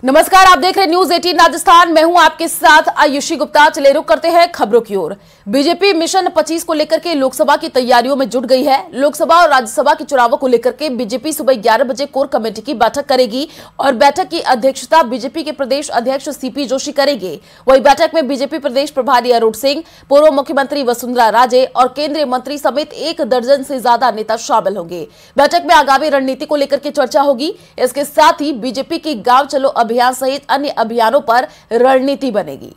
नमस्कार, आप देख रहे न्यूज 18 राजस्थान। मैं हूं आपके साथ आयुषी गुप्ता। चले रुक करते हैं खबरों की ओर। बीजेपी मिशन 25 को लेकर के लोकसभा की तैयारियों में जुट गई है। लोकसभा और राज्यसभा के चुनावों को लेकर के बीजेपी सुबह 11 बजे कोर कमेटी की बैठक करेगी और बैठक की अध्यक्षता बीजेपी के प्रदेश अध्यक्ष सीपी जोशी करेंगे। वहीं बैठक में बीजेपी प्रदेश प्रभारी अरुण सिंह, पूर्व मुख्यमंत्री वसुंधरा राजे और केंद्रीय मंत्री समेत 1 दर्जन से ज्यादा नेता शामिल होंगे। बैठक में आगामी रणनीति को लेकर के चर्चा होगी। इसके साथ ही बीजेपी की गांव चलो अभियान सहित अन्य अभियानों पर रणनीति बनेगी।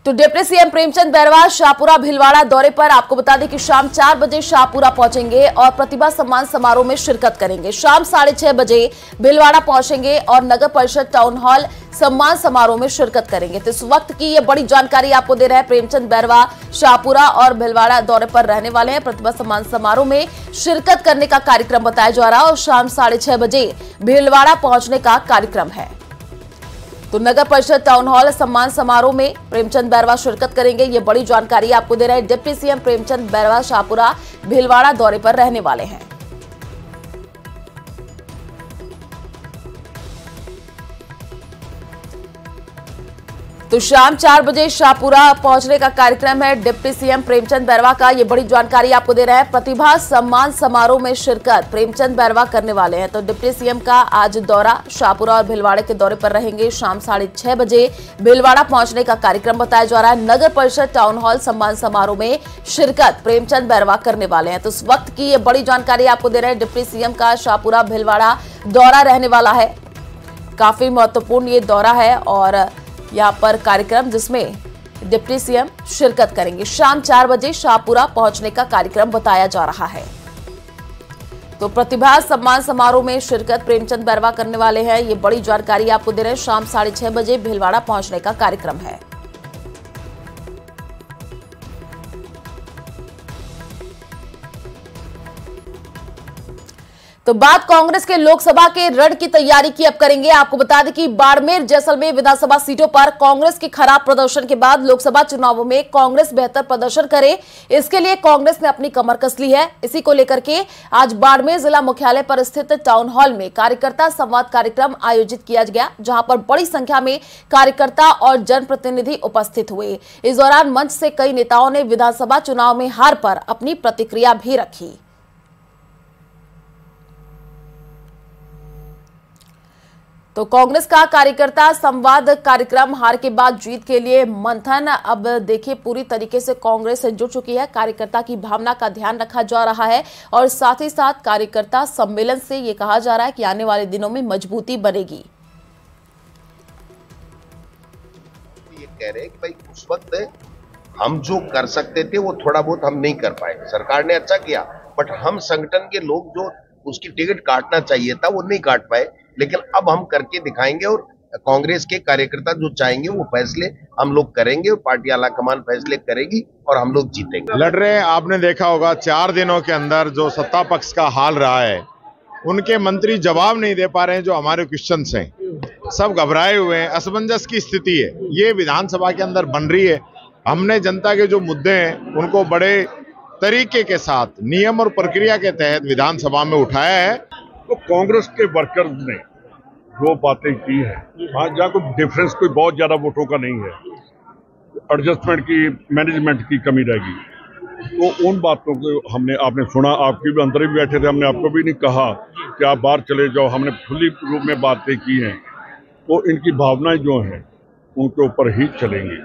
तो डिप्टी सीएम प्रेमचंद बैरवा शाहपुरा भीलवाड़ा दौरे पर। आपको बता दें कि शाम 4 बजे शाहपुरा पहुंचेंगे और प्रतिभा सम्मान समारोह में शिरकत करेंगे। शाम 6:30 बजे भीलवाड़ा पहुंचेंगे और नगर परिषद टाउन हॉल सम्मान समारोह में शिरकत करेंगे। तो इस वक्त की ये बड़ी जानकारी आपको दे रहे हैं प्रेमचंद बैरवा। शाहपुरा और भीलवाड़ा दौरे पर रहने वाले हैं। प्रतिभा सम्मान समारोह में शिरकत करने का कार्यक्रम बताया जा रहा है और शाम 6:30 बजे भीलवाड़ा पहुंचने का कार्यक्रम है। तो नगर परिषद टाउन हॉल सम्मान समारोह में प्रेमचंद बैरवा शिरकत करेंगे। ये बड़ी जानकारी आपको दे रहे हैं डिप्टी सीएम प्रेमचंद बैरवा। शाहपुरा भीलवाड़ा दौरे पर रहने वाले हैं। तो शाम 4 बजे शाहपुरा पहुंचने का कार्यक्रम है डिप्टी सीएम प्रेमचंद बैरवा का। ये बड़ी जानकारी आपको दे रहे हैं। प्रतिभा सम्मान समारोह में शिरकत प्रेमचंद बैरवा करने वाले हैं। तो डिप्टी सीएम का आज दौरा शाहपुरा और भीलवाड़ा के दौरे पर रहेंगे। शाम 6:30 बजे भीलवाड़ा पहुंचने का कार्यक्रम बताया जा रहा है। नगर परिषद टाउन हॉल सम्मान समारोह में शिरकत प्रेमचंद बैरवा करने वाले हैं। तो इस वक्त की ये बड़ी जानकारी आपको दे रहे हैं। डिप्टी सीएम का शाहपुरा भीलवाड़ा दौरा रहने वाला है। काफी महत्वपूर्ण ये दौरा है और यहाँ पर कार्यक्रम जिसमें डिप्टी सीएम शिरकत करेंगे। शाम 4 बजे शाहपुरा पहुंचने का कार्यक्रम बताया जा रहा है। तो प्रतिभा सम्मान समारोह में शिरकत प्रेमचंद बैरवा करने वाले हैं। ये बड़ी जानकारी आपको दे रहे हैं। शाम 6:30 बजे भीलवाड़ा पहुंचने का कार्यक्रम है। तो बात कांग्रेस के लोकसभा के रण की तैयारी की अब करेंगे। आपको बता दें कि बाड़मेर जैसलमेर विधानसभा सीटों पर कांग्रेस के खराब प्रदर्शन के बाद लोकसभा चुनावों में कांग्रेस बेहतर प्रदर्शन करे, इसके लिए कांग्रेस ने अपनी कमर कस ली है। इसी को लेकर के आज बाड़मेर जिला मुख्यालय पर स्थित टाउन हॉल में कार्यकर्ता संवाद कार्यक्रम आयोजित किया गया, जहां पर बड़ी संख्या में कार्यकर्ता और जनप्रतिनिधि उपस्थित हुए। इस दौरान मंच से कई नेताओं ने विधानसभा चुनाव में हार पर अपनी प्रतिक्रिया भी रखी। तो कांग्रेस का कार्यकर्ता संवाद कार्यक्रम हार के बाद जीत के लिए मंथन। अब देखिए पूरी तरीके से कांग्रेस जुट चुकी है। कार्यकर्ता की भावना का ध्यान रखा जा रहा है और साथ ही साथ कार्यकर्ता सम्मेलन से ये कहा जा रहा है कि आने वाले दिनों में मजबूती बनेगी। ये कह रहे हैं कि भाई उस वक्त हम जो कर सकते थे वो थोड़ा बहुत हम नहीं कर पाए। सरकार ने अच्छा किया, बट हम संगठन के लोग जो उसकी टिकट काटना चाहिए था वो नहीं काट पाए। लेकिन अब हम करके दिखाएंगे और कांग्रेस के कार्यकर्ता जो चाहेंगे वो फैसले हम लोग करेंगे और पार्टी आला कमान फैसले करेगी और हम लोग जीतेंगे। लड़ रहे हैं, आपने देखा होगा 4 दिनों के अंदर जो सत्ता पक्ष का हाल रहा है, उनके मंत्री जवाब नहीं दे पा रहे हैं। जो हमारे क्वेश्चंस हैं सब घबराए हुए हैं, असमंजस की स्थिति है ये विधानसभा के अंदर बन रही है। हमने जनता के जो मुद्दे हैं उनको बड़े तरीके के साथ नियम और प्रक्रिया के तहत विधानसभा में उठाया है। तो कांग्रेस के वर्कर्स ने जो बातें की है, हाँ जहाँ कोई डिफरेंस कोई बहुत ज्यादा वोटों का नहीं है, एडजस्टमेंट की मैनेजमेंट की कमी रहेगी, तो उन बातों को आपने सुना। आपके भी अंदर भी बैठे थे, हमने आपको भी नहीं कहा कि आप बाहर चले जाओ। हमने खुली रूप में बातें की हैं। तो इनकी भावनाएं जो हैं उनके ऊपर ही चलेंगी।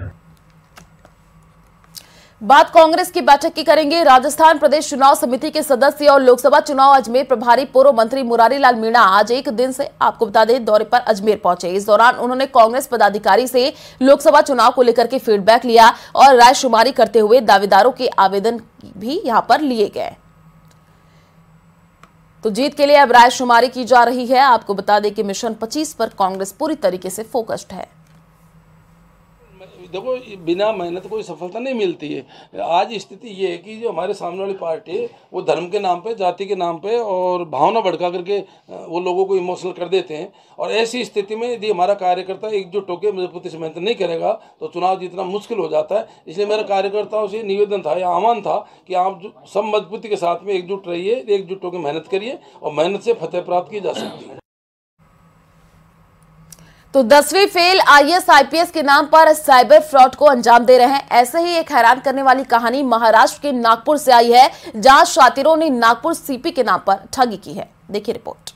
बात कांग्रेस की बैठक की करेंगे। राजस्थान प्रदेश चुनाव समिति के सदस्य और लोकसभा चुनाव अजमेर प्रभारी पूर्व मंत्री मुरारी लाल मीणा आज एक दिन से आपको बता दें दौरे पर अजमेर पहुंचे। इस दौरान उन्होंने कांग्रेस पदाधिकारी से लोकसभा चुनाव को लेकर के फीडबैक लिया और रायशुमारी करते हुए दावेदारों के आवेदन भी यहां पर लिए गए। तो जीत के लिए अब रायशुमारी की जा रही है। आपको बता दें कि मिशन 25 पर कांग्रेस पूरी तरीके से फोकस्ड है। देखो बिना मेहनत कोई सफलता नहीं मिलती है। आज स्थिति ये है कि जो हमारे सामने वाली पार्टी है वो धर्म के नाम पे, जाति के नाम पे और भावना भड़का करके वो लोगों को इमोशनल कर देते हैं। और ऐसी स्थिति में यदि हमारा कार्यकर्ता एकजुट होकर मजबूती से मेहनत नहीं करेगा तो चुनाव जीतना मुश्किल हो जाता है। इसलिए मेरा कार्यकर्ताओं से निवेदन था या आह्वान था कि आप सब मजबूती के साथ में एकजुट रहिए, एकजुट होकर मेहनत करिए और मेहनत से फतेह प्राप्त की जा सकती है। तो 10वीं फेल आईएएस आईपीएस के नाम पर साइबर फ्रॉड को अंजाम दे रहे हैं। ऐसे ही एक हैरान करने वाली कहानी महाराष्ट्र के नागपुर से आई है, जहां शातिरों ने नागपुर सीपी के नाम पर ठगी की है। देखिए रिपोर्ट।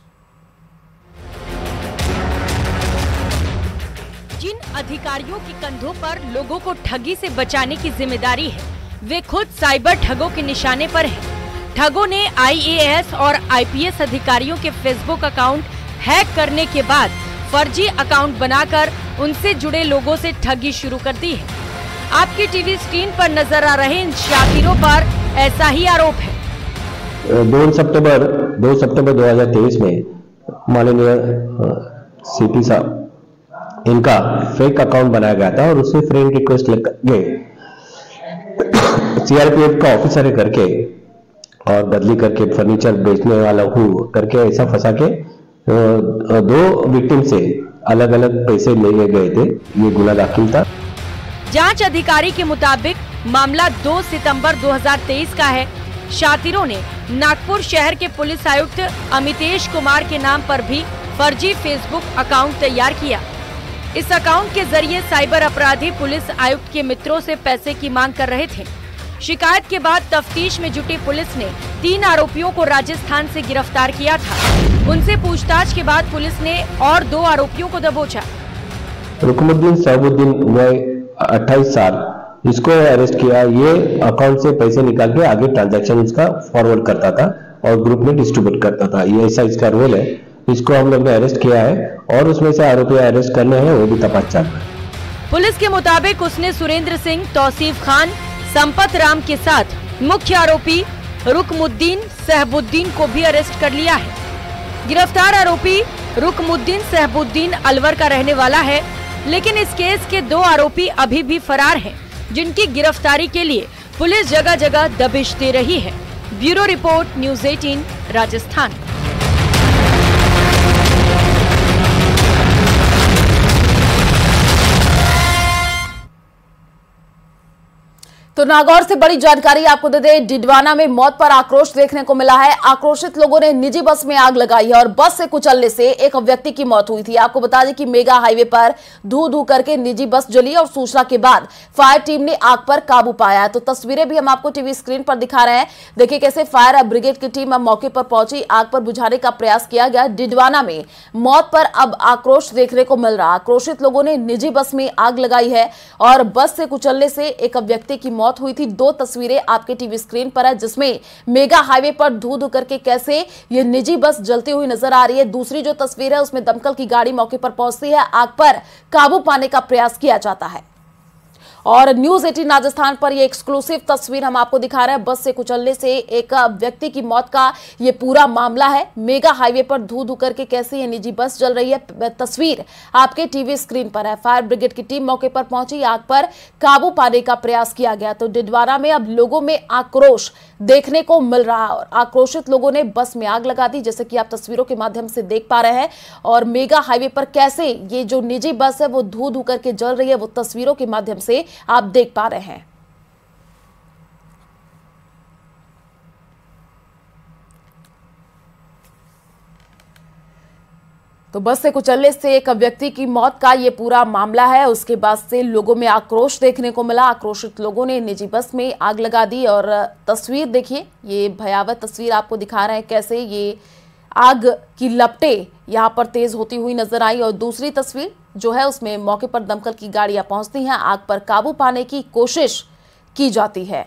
जिन अधिकारियों के कंधों पर लोगों को ठगी से बचाने की जिम्मेदारी है, वे खुद साइबर ठगों के निशाने पर हैं। ठगों ने आईएएस और आईपीएस अधिकारियों के फेसबुक अकाउंट हैक करने के बाद फर्जी अकाउंट बनाकर उनसे जुड़े लोगों से ठगी शुरू कर दी है। आपकी टीवी स्क्रीन पर नजर आ रहे इन शातिरों पर ऐसा ही आरोप है। 2 सितंबर 2023 में माननीय सीपी साहब इनका फेक अकाउंट बनाया गया था और उससे फ्रेंड रिक्वेस्ट लेके सीआरपीएफ का ऑफिसर करके और बदली करके फर्नीचर बेचने वाला हूँ करके ऐसा फंसा के 2 विक्टिम से अलग अलग पैसे ले गए थे। ये गुना दाखिल था। जांच अधिकारी के मुताबिक मामला 2 सितंबर 2023 का है। शातिरों ने नागपुर शहर के पुलिस आयुक्त अमितेश कुमार के नाम पर भी फर्जी फेसबुक अकाउंट तैयार किया। इस अकाउंट के जरिए साइबर अपराधी पुलिस आयुक्त के मित्रों से पैसे की मांग कर रहे थे। शिकायत के बाद तफ्तीश में जुटी पुलिस ने 3 आरोपियों को राजस्थान से गिरफ्तार किया था। उनसे पूछताछ के बाद पुलिस ने और 2 आरोपियों को दबोचा। रुकमुद्दीन सहबुद्दीन वय 28 साल, इसको अरेस्ट किया। ये अकाउंट से पैसे निकाल के आगे ट्रांजैक्शन इसका फॉरवर्ड करता था और ग्रुप में डिस्ट्रीब्यूट करता था। ये ऐसा इसका रोल है। इसको हम लोग ने अरेस्ट किया है और उसमें से आरोपी अरेस्ट करने हैं, वो भी तपास चालू है। पुलिस के मुताबिक उसने सुरेंद्र सिंह, तौसीफ खान, संपत राम के साथ मुख्य आरोपी रुकमुद्दीन सहबुद्दीन को भी अरेस्ट कर लिया है। गिरफ्तार आरोपी रुकमुद्दीन सहबुद्दीन अलवर का रहने वाला है, लेकिन इस केस के 2 आरोपी अभी भी फरार हैं, जिनकी गिरफ्तारी के लिए पुलिस जगह जगह दबिश दे रही है। Bureau report, news 18 Rajasthan. तो नागौर से बड़ी जानकारी आपको दे दें, डिडवाना में मौत पर आक्रोश देखने को मिला है। आक्रोशित लोगों ने निजी बस में आग लगाई है और बस से कुचलने से एक व्यक्ति की मौत हुई थी। आपको बता दें कि मेगा हाईवे पर धू करके निजी बस जली और सूचना के बाद फायर टीम ने आग पर काबू पाया है। तो तस्वीरें भी हम आपको टीवी स्क्रीन पर दिखा रहे हैं। देखिए कैसे फायर ब्रिगेड की टीम अब मौके पर पहुंची, आग पर बुझाने का प्रयास किया गया। डिडवाना में मौत पर अब आक्रोश देखने को मिल रहा। आक्रोशित लोगों ने निजी बस में आग लगाई है और बस से कुचलने से एक व्यक्ति की मौत हुई थी। 2 तस्वीरें आपके टीवी स्क्रीन पर है, जिसमें मेगा हाईवे पर धू करके कैसे ये निजी बस जलती हुई नजर आ रही है। दूसरी जो तस्वीर है उसमें दमकल की गाड़ी मौके पर पहुंचती है, आग पर काबू पाने का प्रयास किया जाता है। और न्यूज़ 18 राजस्थान पर ये एक्सक्लूसिव तस्वीर हम आपको दिखा रहे हैं। बस से कुचलने से एक व्यक्ति की मौत का ये पूरा मामला है। मेगा हाईवे पर धू करके कैसे ये निजी बस जल रही है, तस्वीर आपके टीवी स्क्रीन पर है। फायर ब्रिगेड की टीम मौके पर पहुंची, आग पर काबू पाने का प्रयास किया गया। तो डिडवाना में अब लोगों में आक्रोश देखने को मिल रहा है और आक्रोशित लोगों ने बस में आग लगा दी, जैसे कि आप तस्वीरों के माध्यम से देख पा रहे हैं। और मेगा हाईवे पर कैसे ये जो निजी बस है वो धू करके जल रही है, वो तस्वीरों के माध्यम से आप देख पा रहे हैं। तो बस से कुचलने से एक व्यक्ति की मौत का ये पूरा मामला है। उसके बाद से लोगों में आक्रोश देखने को मिला। आक्रोशित लोगों ने निजी बस में आग लगा दी और तस्वीर देखिए, ये भयावह तस्वीर आपको दिखा रहे हैं कैसे ये आग की लपटें यहाँ पर तेज होती हुई नजर आई। और दूसरी तस्वीर जो है उसमें मौके पर दमकल की गाड़ियां पहुंचती हैं, आग पर काबू पाने की कोशिश की जाती है।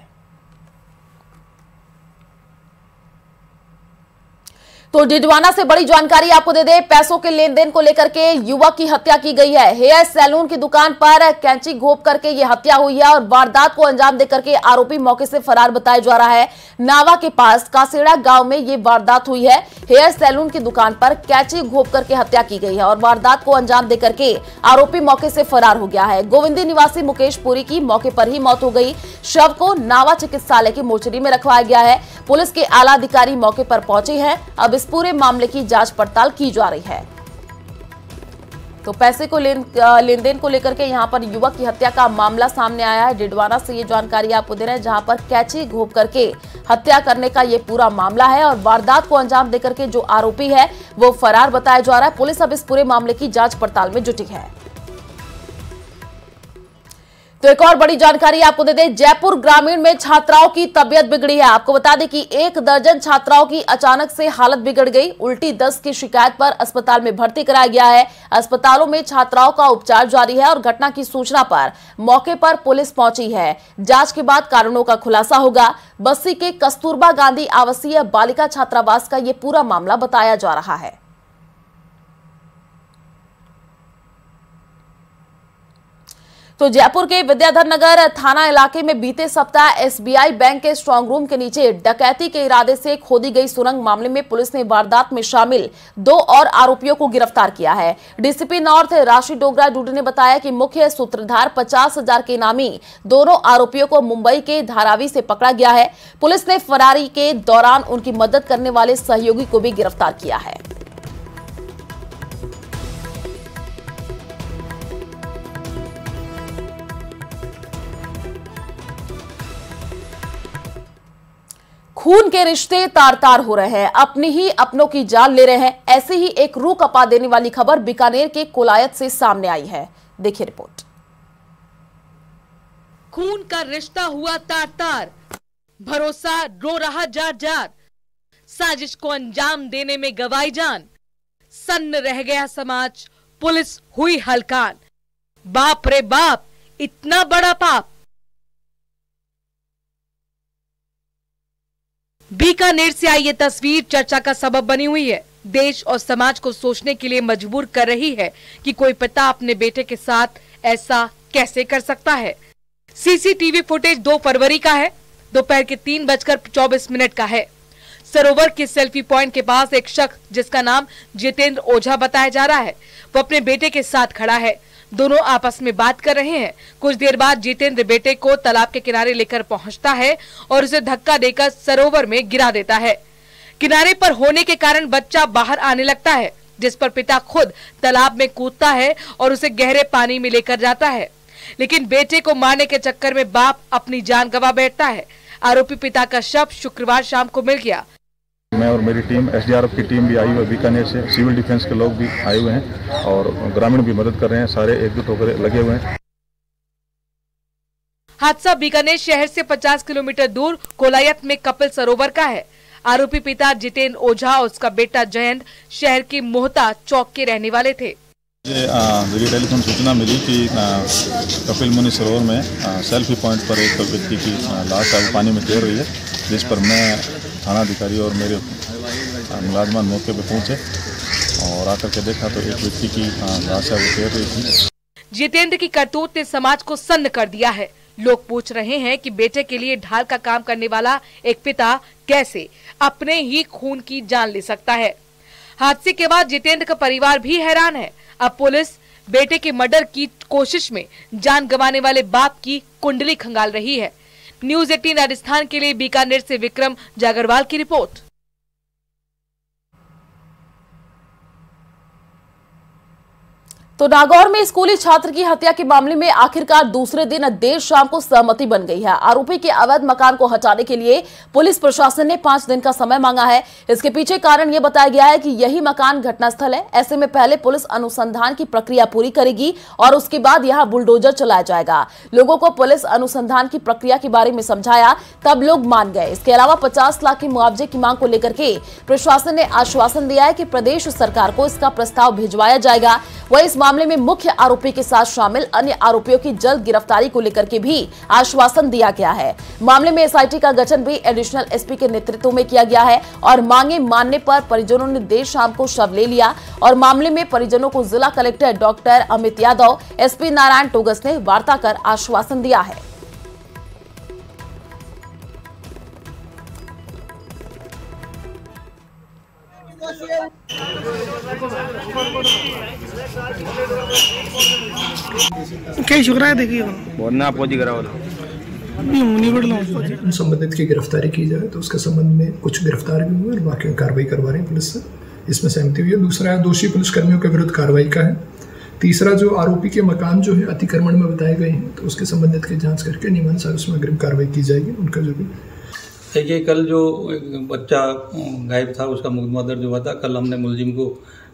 तो डिडवाना से बड़ी जानकारी आपको दे दे, पैसों के लेन देन को लेकर के युवक की हत्या की गई है। हेयर सैलून की दुकान पर कैंची घोंप करके ये हत्या हुई है और वारदात को अंजाम देकर के आरोपी मौके से फरार बताया जा रहा है। नावा के पास कासेड़ा गांव में ये वारदात हुई है। हेयर सैलून की दुकान पर कैंची घोंप करके हत्या की गई है और वारदात को अंजाम देकर के आरोपी मौके से फरार हो गया है। गोविंदी निवासी मुकेश पुरी की मौके पर ही मौत हो गई। शव को नावा चिकित्सालय की मोर्चरी में रखवाया गया है। पुलिस के आला अधिकारी मौके पर पहुंचे हैं। अब इस पूरे मामले की जांच पड़ताल की जा रही है। तो पैसे को लेन देन को लेकर के यहां पर युवक की हत्या का मामला सामने आया है। डिडवाना से ये जानकारी आपको दे रहे हैं, जहां पर कैंची घोंप करके हत्या करने का ये पूरा मामला है और वारदात को अंजाम देकर के जो आरोपी है वो फरार बताया जा रहा है। पुलिस अब इस पूरे मामले की जांच पड़ताल में जुटी है। तो एक और बड़ी जानकारी आपको दे दें, जयपुर ग्रामीण में छात्राओं की तबीयत बिगड़ी है। आपको बता दें कि 1 दर्जन छात्राओं की अचानक से हालत बिगड़ गई। उल्टी दस्त की शिकायत पर अस्पताल में भर्ती कराया गया है। अस्पतालों में छात्राओं का उपचार जारी है और घटना की सूचना पर मौके पर पुलिस पहुंची है। जांच के बाद कारणों का खुलासा होगा। बस्सी के कस्तूरबा गांधी आवासीय बालिका छात्रावास का यह पूरा मामला बताया जा रहा है। तो जयपुर के विद्याधर नगर थाना इलाके में बीते सप्ताह एसबीआई बैंक के स्ट्रांग रूम के नीचे डकैती के इरादे से खोदी गई सुरंग मामले में पुलिस ने वारदात में शामिल 2 और आरोपियों को गिरफ्तार किया है। डीसीपी नॉर्थ राशि डोगरा डूडी ने बताया कि मुख्य सूत्रधार 50,000 के इनामी दोनों आरोपियों को मुंबई के धारावी से पकड़ा गया है। पुलिस ने फरारी के दौरान उनकी मदद करने वाले सहयोगी को भी गिरफ्तार किया है। खून के रिश्ते तार तार हो रहे हैं, अपनी ही अपनों की जान ले रहे हैं। ऐसे ही एक रूह कपा देने वाली खबर बीकानेर के कोलायत से सामने आई है। देखिए रिपोर्ट। खून का रिश्ता हुआ तार तार, भरोसा रो रहा जार जार, साजिश को अंजाम देने में गवाई जान, सन्न रह गया समाज, पुलिस हुई हलकान। बाप रे बाप, इतना बड़ा पाप। बीकानेर से आई ये तस्वीर चर्चा का सबब बनी हुई है। देश और समाज को सोचने के लिए मजबूर कर रही है कि कोई पिता अपने बेटे के साथ ऐसा कैसे कर सकता है। सीसीटीवी फुटेज 2 फरवरी का है। दोपहर के 3:24 का है। सरोवर के सेल्फी पॉइंट के पास एक शख्स जिसका नाम जितेंद्र ओझा बताया जा रहा है, वो अपने बेटे के साथ खड़ा है। दोनों आपस में बात कर रहे हैं। कुछ देर बाद जितेंद्र बेटे को तालाब के किनारे लेकर पहुंचता है और उसे धक्का देकर सरोवर में गिरा देता है। किनारे पर होने के कारण बच्चा बाहर आने लगता है, जिस पर पिता खुद तालाब में कूदता है और उसे गहरे पानी में लेकर जाता है। लेकिन बेटे को मारने के चक्कर में बाप अपनी जान गंवा बैठता है। आरोपी पिता का शव शुक्रवार शाम को मिल गया। मैं और मेरी टीम एसडीआरएफ की टीम भी आई हुई है बीकानेर से, सिविल डिफेंस के लोग भी आए हुए हैं और ग्रामीण भी मदद कर रहे हैं। सारे एकजुट होकर लगे हुए हैं। हादसा बीकानेर शहर से 50 किलोमीटर दूर कोलायत में कपिल सरोवर का है। आरोपी पिता जितेंद्र ओझा और उसका बेटा जयंत शहर के मोहता चौक के रहने वाले थे। मुझे टेलीफोन सूचना मिली कि कपिल मुनि सरोवर में सेल्फी पॉइंट पर एक व्यक्ति की लाश पानी में तैर रही है, जिस पर मैं थाना अधिकारी और मेरे मुलाजमान मौके पर पहुंचे और आकर के देखा तो एक व्यक्ति की लाश है वो तैर रही थी। जितेंद्र की करतूत ने समाज को सन्न कर दिया है। लोग पूछ रहे हैं कि बेटे के लिए ढाल का काम करने वाला एक पिता कैसे अपने ही खून की जान ले सकता है। हादसे के बाद जितेंद्र का परिवार भी हैरान है। अब पुलिस बेटे के मर्डर की कोशिश में जान गंवाने वाले बाप की कुंडली खंगाल रही है। न्यूज़ 18 राजस्थान के लिए बीकानेर से विक्रम जागरवाल की रिपोर्ट। तो नागौर में स्कूली छात्र की हत्या के मामले में आखिरकार दूसरे दिन देर शाम को सहमति बन गई है। आरोपी के अवैध मकान को हटाने के लिए पुलिस प्रशासन ने 5 दिन का समय मांगा है। इसके पीछे कारण यह बताया गया है कि यही मकान घटनास्थल है। ऐसे में पहले पुलिस अनुसंधान की प्रक्रिया पूरी करेगी और उसके बाद यहां बुलडोजर चलाया जाएगा। लोगों को पुलिस अनुसंधान की प्रक्रिया के बारे में समझाया, तब लोग मान गए। इसके अलावा 50 लाख के मुआवजे की मांग को लेकर के प्रशासन ने आश्वासन दिया है कि प्रदेश सरकार को इसका प्रस्ताव भिजवाया जाएगा। वह इस मामले मामले में मुख्य आरोपी के साथ शामिल अन्य आरोपियों की जल्द गिरफ्तारी को लेकर के भी आश्वासन दिया गया है। मामले में एसआईटी का गठन भी एडिशनल एसपी के नेतृत्व में किया गया है और मांगे मानने पर परिजनों ने देर शाम को शव ले लिया और मामले में परिजनों को जिला collector doctor Amit Yadav, SP Narayan Togas ने वार्ता कर आश्वासन दिया है। कई शुक्र है देखिए संबंधित की गिरफ्तारी की जाए तो उसके संबंध में कुछ गिरफ्तार भी हुए और बाकी कार्रवाई करवा रही है पुलिस से, इसमें सहमति हुई है। दूसरा दोषी पुलिसकर्मियों के विरुद्ध कार्रवाई का है। तीसरा जो आरोपी के मकान जो है अतिक्रमण में बताए गए हैं तो उसके संबंधित की जांच करके नियमानुसार उसमें अग्रिम कार्रवाई की जाएगी। उनका जो भी देखिए, कल जो एक बच्चा गायब था उसका मुकदमा दर्ज हुआ था। कल हमने मुलजिम को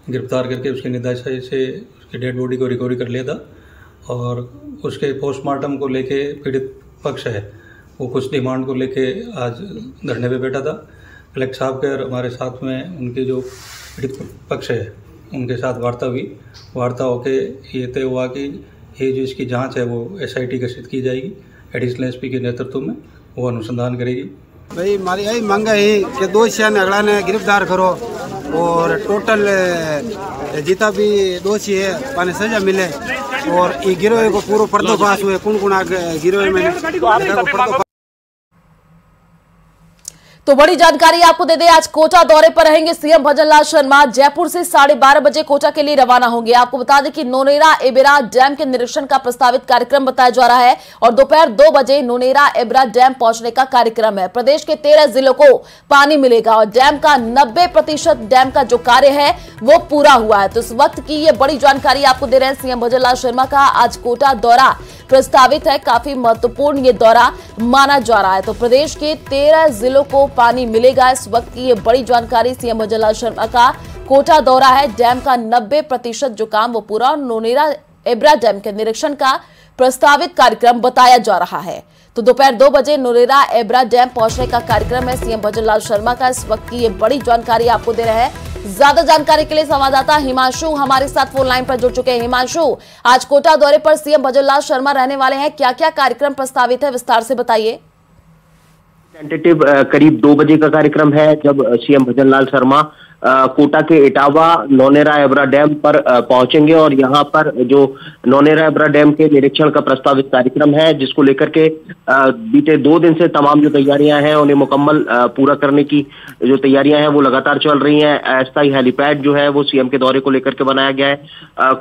गिरफ्तार करके उसके निदाई से उसकी डेड बॉडी को रिकवरी कर लिया था और उसके पोस्टमार्टम को लेके पीड़ित पक्ष है वो कुछ डिमांड को लेके आज धरने पे बैठा था। कलेक्टर साहब के और हमारे साथ में उनके जो पीड़ित पक्ष है उनके साथ वार्ता हुई। वार्ता होके ये तय हुआ कि ये जो इसकी जांच है वो एसआईटी गठित की जाएगी। एडिशनल एसपी के नेतृत्व में वो अनुसंधान करेगी। भाई हमारी यही मांग है कि दोषियों ने अगला ने गिरफ्तार करो और टोटल जितना भी दोषी है पाने सजा मिले और ये गिरोह को पूरा पर्दाफाश हुए। कौन आगे गिरोह में तो बड़ी जानकारी आपको दे दें, आज कोटा दौरे पर रहेंगे सीएम भजनलाल शर्मा। जयपुर से 12:30 बजे कोटा के लिए रवाना होंगे। आपको बता दें कि नोनेरा एबेरा डैम के निरीक्षण का प्रस्तावित कार्यक्रम बताया जा रहा है और दोपहर 2 बजे नोनेरा एबेरा डैम पहुंचने का कार्यक्रम है। प्रदेश के 13 जिलों को पानी मिलेगा और डैम का 90% डैम का जो कार्य है वो पूरा हुआ है। तो इस वक्त की ये बड़ी जानकारी आपको दे रहे हैं। सीएम भजनलाल शर्मा का आज कोटा दौरा प्रस्तावित है, काफी महत्वपूर्ण ये दौरा माना जा रहा है। तो प्रदेश के 13 जिलों को पानी मिलेगा। इस वक्त की ये बड़ी जानकारी सीएम भजनलाल शर्मा का कोटा दौरा है। डैम का 90% जो काम वो पूरा, नोनेरा एबरा डैम के निरीक्षण का प्रस्तावित कार्यक्रम बताया जा रहा है। तो दोपहर 2 बजे नोनेरा एबरा डैम पहुंचने का कार्यक्रम है सीएम भजनलाल शर्मा का। इस वक्त की ये बड़ी जानकारी आपको दे रहे हैं। ज्यादा जानकारी के लिए संवाददाता हिमांशु हमारे साथ फोन लाइन पर जुड़ चुके हैं। हिमांशु, आज कोटा दौरे पर सीएम भजनलाल शर्मा रहने वाले हैं, क्या क्या कार्यक्रम प्रस्तावित है, विस्तार से बताइए। टेंटेटिव करीब 2 बजे का कार्यक्रम है जब सीएम भजनलाल शर्मा कोटा के इटावा नोनेरा एबरा डैम पर पहुंचेंगे और यहां पर जो नोनेरा एबरा डैम के निरीक्षण का प्रस्तावित कार्यक्रम है जिसको लेकर के बीते 2 दिन से तमाम जो तैयारियां हैं उन्हें मुकम्मल पूरा करने की जो तैयारियां हैं वो लगातार चल रही हैं। अस्थायी हेलीपैड जो है वो सीएम के दौरे को लेकर के बनाया गया है।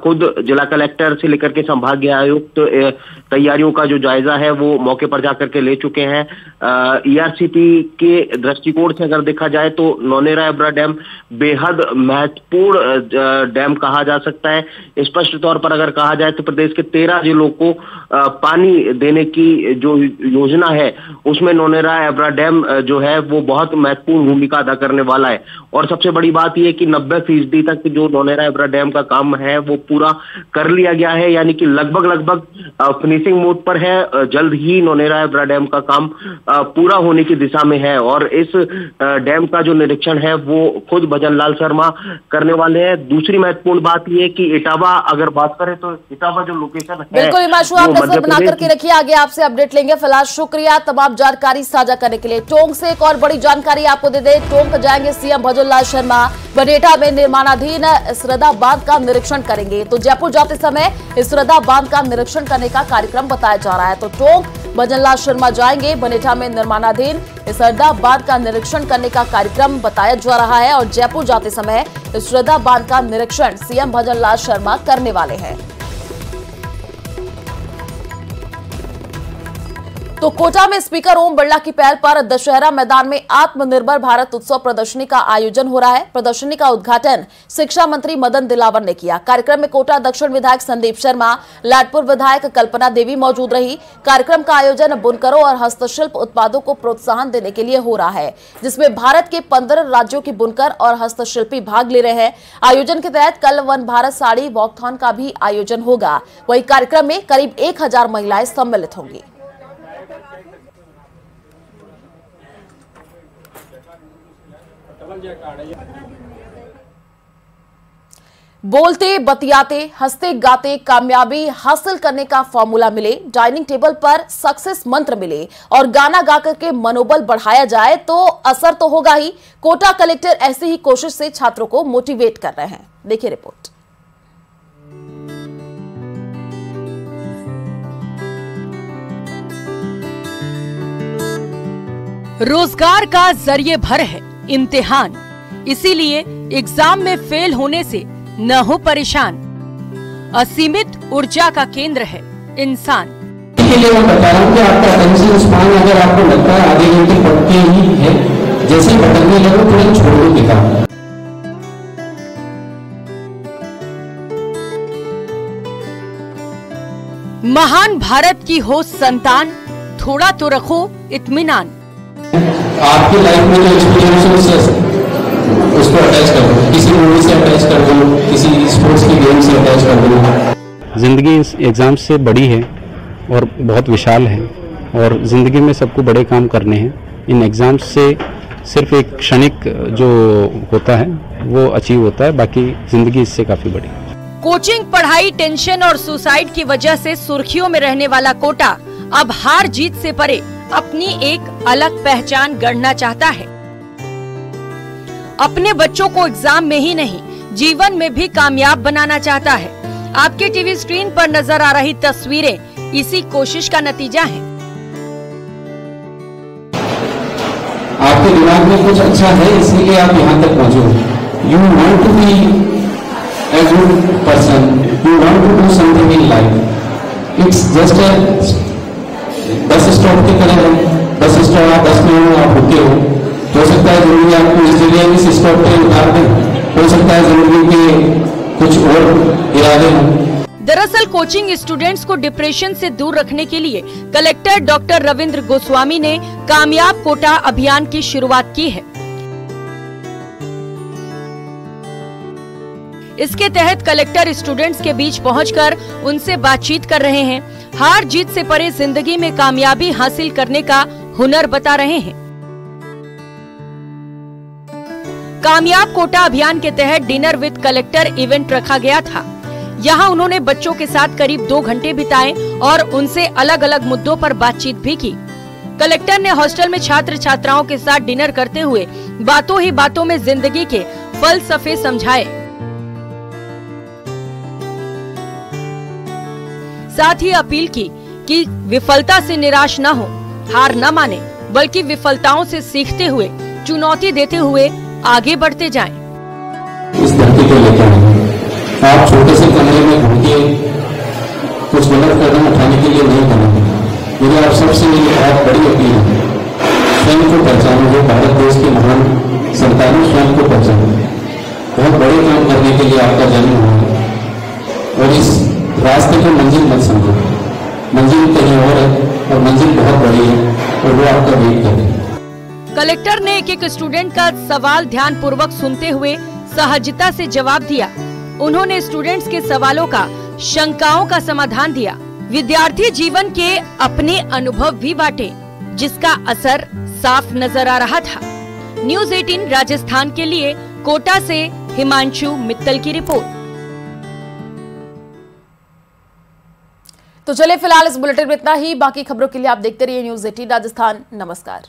खुद जिला कलेक्टर से लेकर के संभागीय आयुक्त तैयारियों का जो जायजा है वो मौके पर जाकर के ले चुके हैं। ईआरसीपी के दृष्टिकोण से अगर देखा जाए तो नोनेरा एबरा डैम बेहद महत्वपूर्ण डैम कहा जा सकता है। स्पष्ट तौर पर अगर कहा जाए तो प्रदेश के 13 जिलों को पानी देने की जो योजना है उसमें नोनेरा एबरा डैम जो है वो बहुत महत्वपूर्ण भूमिका अदा करने वाला है। और सबसे बड़ी बात यह कि 90% तक जो नोनेरा एबरा डैम का काम है वो पूरा कर लिया गया है, यानी कि लगभग फिनिशिंग मोड पर है। जल्द ही नोनेरा एबरा डैम का काम पूरा होने की दिशा में है और इस डैम का जो निरीक्षण है वो खुद भजनलाल शर्मा करने वाले हैं। दूसरी महत्वपूर्ण बात यह कि इटावा अगर बात करें तो इटावा जो लोकेशन है, बिल्कुल हिमांशु, आप नजर बना करके रखिए, आगे आपसे अपडेट लेंगे। फिलहाल शुक्रिया तमाम जानकारी साझा करने के लिए। टोंक से एक और बड़ी जानकारी आपको दे दें, टोंक जाएंगे सीएम भजनलाल शर्मा। बनेठा में निर्माणाधीन इसरदा बांध का निरीक्षण करेंगे। तो जयपुर जाते समय इसरदा बांध का निरीक्षण करने का कार्यक्रम बताया जा रहा है। तो टोंक भजनलाल शर्मा जाएंगे, बनेठा में निर्माणाधीन इसरदा बांध का निरीक्षण करने का कार्यक्रम बताया जा रहा है और जयपुर जाते समय इसरदा बांध का निरीक्षण सीएम भजनलाल शर्मा करने वाले हैं। तो कोटा में स्पीकर ओम बिरला की पहल पर दशहरा मैदान में आत्मनिर्भर भारत उत्सव प्रदर्शनी का आयोजन हो रहा है। प्रदर्शनी का उद्घाटन शिक्षा मंत्री मदन दिलावर ने किया। कार्यक्रम में कोटा दक्षिण विधायक संदीप शर्मा, लाडपुर विधायक कल्पना देवी मौजूद रही। कार्यक्रम का आयोजन बुनकरों और हस्तशिल्प उत्पादों को प्रोत्साहन देने के लिए हो रहा है, जिसमें भारत के 15 राज्यों के बुनकर और हस्तशिल्पी भाग ले रहे हैं। आयोजन के तहत कल वन भारत साड़ी वॉकथॉन का भी आयोजन होगा। वही कार्यक्रम में करीब 1000 महिलाएं सम्मिलित होंगी। बोलते बतियाते हंसते गाते कामयाबी हासिल करने का फॉर्मूला मिले, डाइनिंग टेबल पर सक्सेस मंत्र मिले और गाना गाकर के मनोबल बढ़ाया जाए तो असर तो होगा ही। कोटा कलेक्टर ऐसी ही कोशिश से छात्रों को मोटिवेट कर रहे हैं। देखिए रिपोर्ट। रोजगार का जरिए भर है इम्तिहान, इसीलिए एग्जाम में फेल होने से न हो परेशान। असीमित ऊर्जा का केंद्र है इंसान। इसके लिए मैं बता रहा हूँ कि आपका अटेंशन स्पैन अगर आपको लगता है आधे घंटे पढ़ते ही है, जैसे ही भटकने लगो तुरंत छोड़ दो किताब। महान भारत की हो संतान, थोड़ा तो रखो इत्मीनान। आपकी लाइफ में जो एक्सपीरियंस उसको अटैच कर दो, किसी मूवी से अटैच कर दो, किसी स्पोर्ट्स की गेम से अटैच कर दो। जिंदगी इस एग्जाम से बड़ी है और बहुत विशाल है और जिंदगी में सबको बड़े काम करने हैं। इन एग्जाम्स से सिर्फ एक क्षणिक जो होता है वो अचीव होता है, बाकी जिंदगी इससे काफी बड़ी। कोचिंग, पढ़ाई, टेंशन और सुसाइड की वजह से सुर्खियों में रहने वाला कोटा अब हार जीत से परे अपनी एक अलग पहचान गढ़ना चाहता है। अपने बच्चों को एग्जाम में ही नहीं जीवन में भी कामयाब बनाना चाहता है। आपके टीवी स्क्रीन पर नजर आ रही तस्वीरें इसी कोशिश का नतीजा हैं। आपके दिमाग में कुछ अच्छा है इसलिए आप यहाँ तक पहुँचे। You want to be a good person, you want to do something in life. It's just a bus stop की तरह है। बस स्टॉप आप 10 मिनट में आप रुके हो सकता है जिंदगी आपको इसलिए इस स्टॉप पे उतार दे, हो सकता है जिंदगी के कुछ और इरादे हों। दरअसल कोचिंग स्टूडेंट्स को डिप्रेशन से दूर रखने के लिए कलेक्टर डॉक्टर रविंद्र गोस्वामी ने कामयाब कोटा अभियान की शुरुआत की है। इसके तहत कलेक्टर स्टूडेंट्स के बीच पहुंचकर उनसे बातचीत कर रहे हैं, हार जीत से परे जिंदगी में कामयाबी हासिल करने का हुनर बता रहे हैं। कामयाब कोटा अभियान के तहत डिनर विद कलेक्टर इवेंट रखा गया था। यहाँ उन्होंने बच्चों के साथ करीब 2 घंटे बिताए और उनसे अलग अलग मुद्दों पर बातचीत भी की। कलेक्टर ने हॉस्टल में छात्र छात्राओं के साथ डिनर करते हुए बातों ही बातों में जिंदगी के फलसफे समझाए। साथ ही अपील की कि विफलता से निराश न हो, हार न माने, बल्कि विफलताओं से सीखते हुए, चुनौती देते हुए आगे बढ़ते जाएं। इस धरती को लेकर आप छोटे से कमरे में घुस के कुछ गलत कदम उठाने के लिए नहीं बनेंगे। मुझे आप सबसे मेरी बहुत बड़ी अपील है, स्वयं को पहचानो। जो भारत देश के महान संतानों, स्वयं को पहचानो। बहुत बड़े काम करने के लिए आपका जन्म हुआ और इस रास्ते को मंजिल मत समझो। मंजिल कहीं और है और मंजिल बहुत बड़ी है और वो आपका वेट कर रही है। कलेक्टर ने एक स्टूडेंट का सवाल ध्यान पूर्वक सुनते हुए सहजता से जवाब दिया। उन्होंने स्टूडेंट्स के सवालों का, शंकाओं का समाधान दिया। विद्यार्थी जीवन के अपने अनुभव भी बांटे, जिसका असर साफ नजर आ रहा था। न्यूज़ 18 राजस्थान के लिए कोटा से हिमांशु मित्तल की रिपोर्ट। तो चलिए फिलहाल इस बुलेटिन में इतना ही। बाकी खबरों के लिए आप देखते रहिए न्यूज़ 18 राजस्थान। नमस्कार।